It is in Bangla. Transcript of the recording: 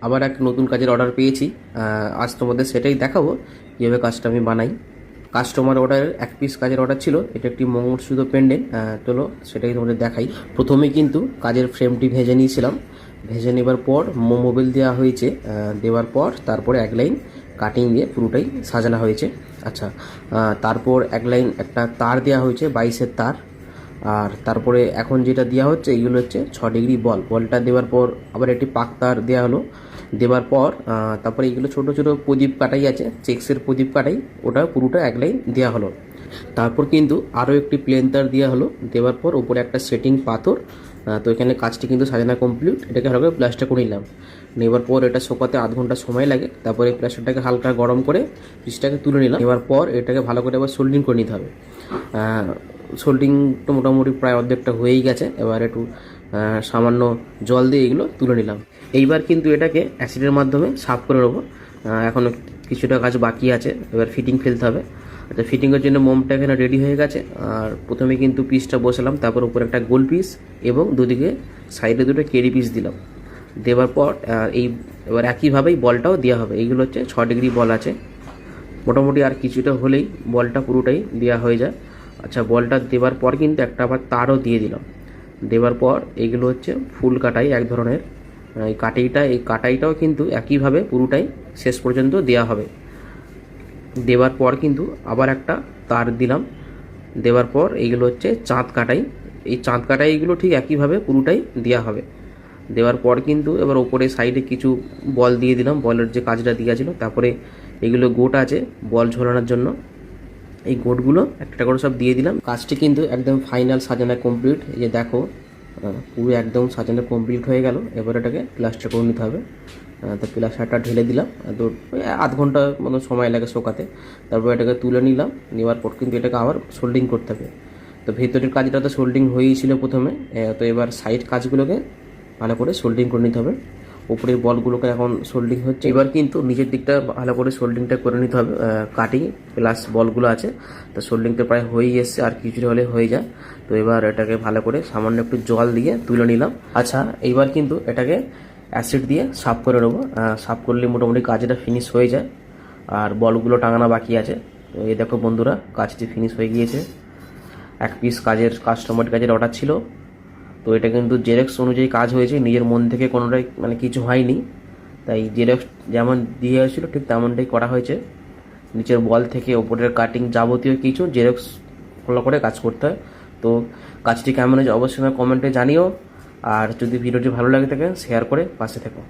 আবার এক নতুন কাজের অর্ডার পেয়েছি। আজ তোমাদের সেটাই দেখাবো কীভাবে কাজটা আমি বানাই। কাস্টমার অর্ডারের এক পিস কাজের অর্ডার ছিল, এটা একটি মঙ্গলসূত্র পেন্ডেন্ট। চলো সেটাই তোমাদের দেখাই। প্রথমে কিন্তু কাজের ফ্রেমটি ভেজে নিয়েছিলাম। ভেজে নেবার পর মোবিল দেওয়া হয়েছে, দেওয়ার পর তারপরে এক লাইন কাটিং দিয়ে পুরোটাই সাজানো হয়েছে। আচ্ছা, তারপর এক লাইন একটা তার দেওয়া হয়েছে, 22-এর তার। আর তারপরে এখন যেটা দেওয়া হচ্ছে এইগুলো হচ্ছে 6 ডিগ্রি বলটা দেওয়ার পর আবার একটি পাক তার দেওয়া হলো। দেওয়ার পর তারপরে এইগুলো ছোটো ছোটো প্রদীপ কাটাই আছে, চেক্সের প্রদীপ কাটাই, ওটা পুরোটা এক লাইন দেওয়া হলো। তারপর কিন্তু আরও একটি প্লেন তার দেওয়া হলো। দেওয়ার পর উপরে একটা সেটিং পাথর। তো এখানে কাজটি কিন্তু সাজানো কমপ্লিট। এটাকে ভালো করে প্লাস্টার করে নিলাম। নেবার পর এটা শোকাতে আধ ঘন্টা সময় লাগে। তারপরে প্লাস্টারটাকে হালকা গরম করে পিসটাকে তুলে নিলাম। নেবার পর এটাকে ভালো করে আবার সোল্ডিং করে নিতে হবে। সোল্ডিংটা মোটামুটি প্রায় অর্ধেকটা হয়েই গেছে। এবার একটু সামান্য জল দিয়ে এগুলো তুলে নিলাম। এইবার কিন্তু এটাকে অ্যাসিডের মাধ্যমে সাফ করে নেবো। এখনও কিছুটা কাজ বাকি আছে, এবার ফিটিং ফেলতে হবে। আচ্ছা, ফিটিংয়ের জন্য মোমটা এখানে রেডি হয়ে গেছে। আর প্রথমে কিন্তু পিসটা বসালাম, তারপর উপরে একটা গোল পিস এবং দুদিকে সাইডে দুটো কেরি পিস দিলাম। দেওয়ার পর এবার একইভাবেই বলটাও দেওয়া হবে। এইগুলো হচ্ছে 6 ডিগ্রি বল আছে মোটামুটি, আর কিছুটা হলেই বলটা পুরোটাই দেওয়া হয়ে যায়। আচ্ছা, বলটা দেওয়ার পর কিন্তু একটা আবার তারও দিয়ে দিলাম। দেওয়ার পর এইগুলো হচ্ছে ফুল কাটাই এক ধরনের। এই কাটাইটাও কিন্তু একইভাবে পুরোটাই শেষ পর্যন্ত দেওয়া হবে। দেওয়ার পর কিন্তু আবার একটা তার দিলাম। দেওয়ার পর এইগুলো হচ্ছে চাঁদ কাটাই। এই চাঁদ কাটাইগুলো ঠিক একইভাবে পুরোটাই দেওয়া হবে। দেওয়ার পর কিন্তু এবার ওপরে সাইডে কিছু বল দিয়ে দিলাম, বলের যে কাজটা দেওয়া ছিল। তারপরে এগুলো গোট আছে বল ঝোলানোর জন্য, এই গোটগুলো একটা করে সব দিয়ে দিলাম। কাজটি কিন্তু একদম ফাইনাল সাজানো কমপ্লিট। এই যে দেখো, পুরো একদম সাজানো কমপ্লিট হয়ে গেল। এবার এটাকে প্লাস্টার করে নিতে হবে। তো প্লাস্টারটা ঢেলে দিলাম। তো আধ ঘন্টা মতো সময় লাগে শোকাতে। তারপর এটাকে তুলে নিলাম। নেওয়ার পর কিন্তু এটাকে আবার সোল্ডিং করতে হবে। তো ভেতরের কাজটা তো সোল্ডিং হয়েই ছিল প্রথমে। তো এবার সাইড কাজগুলোকে ভালো করে সোল্ডিং করে নিতে হবে। উপরের বলগুলোকে এখন সোল্ডিং হচ্ছে। এবার কিন্তু নিচের দিকটা ভালো করে সোল্ডিংটা করে নিতে হবে। কাটিং প্লাস বলগুলো আছে, তো সোল্ডিংটা প্রায় হয়েই এসছে, আর কিছুটা হলে হয়ে যায়। তো এবার এটাকে ভালো করে সামান্য একটু জল দিয়ে তুলে নিলাম। আচ্ছা, এইবার কিন্তু এটাকে অ্যাসিড দিয়ে সাফ করে নেবো। সাফ করলে মোটামুটি কাজটা ফিনিশ হয়ে যায়। আর বলগুলো টাঙানো বাকি আছে। তো এই দেখো বন্ধুরা, কাজটি ফিনিশ হয়ে গিয়েছে। এক পিস কাস্টমার কাজের অর্ডার ছিল। তো এটা কিন্তু জেরক্স অনুযায়ী কাজ হয়েছে, নিজের মন থেকে কোনোটাই কিছু হয়নি। তাই জেরক্স যেমন দিয়ে হয়েছিল ঠিক তেমনটাই করা হয়েছে। নিচের বল থেকে ওপরের কাটিং যাবতীয় কিছু জেরক্স ফলো করে কাজ করতে হয়। তো কাজটি কেমন হয়েছে অবশ্যই কমেন্টে জানিও। আর যদি ভিডিওটি ভালো লাগে থাকে শেয়ার করে পাশে থেকো।